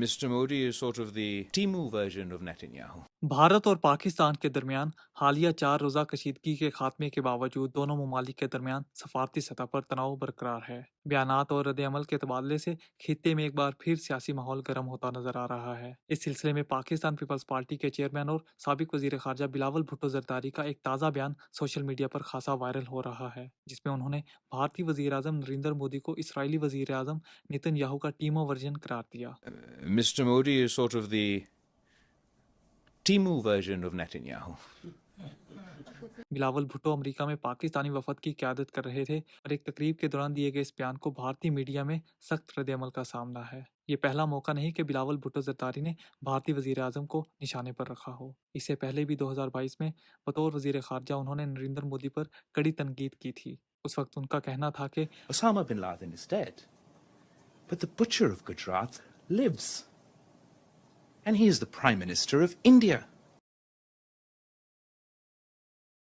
Mr. Modi is sort of the Temu version of Netanyahu. Bharat और पाकिस्तान के दरमियान हालिया 4 रोज़ा कशीदगी के खात्मे के बावजूद दोनों ममालिक के दरमियान सफारती सतह पर तनाव बरकरार है। बयानात और रद्द-ए-अमल के तबादले से खित्ते में एक बार फिर सियासी माहौल गर्म होता नजर आ रहा है। इस सिलसिले में पाकिस्तान पीपल्स पार्टी के चेयरमैन और साबिक वजीर खारजा बिलावल भुट्टो जरदारी का एक ताज़ा बयान सोशल मीडिया पर खासा वायरल हो रहा है, जिसमें उन्होंने भारतीय वजीर आज़म नरेंद्र मोदी को इसराइली वजीर आज़म नेतन्याहू का टीमो वर्जन करार दिया। Mr. Modi is sort of the Temu version of Netanyahu. Bilawal Bhutto America में पाकिस्तानी वफद की क़यादत कर रहे थे और एक तकरीब के दौरान दिए गए इस बयान को भारतीय मीडिया में सख्त रद्द-ए-अमल का सामना है। ये पहला मौका नहीं कि बिलावल भुट्टो जरदारी ने भारतीय वजीर आज़म को निशाने पर रखा हो। इससे पहले भी 2022 में बतौर वजीर खारजा उन्होंने नरेंद्र मोदी पर कड़ी तनकीद की थी। उस वक्त उनका कहना था कि Osama bin Laden is dead, but the butcher of Gujarat lives. And he is the Prime Minister of India.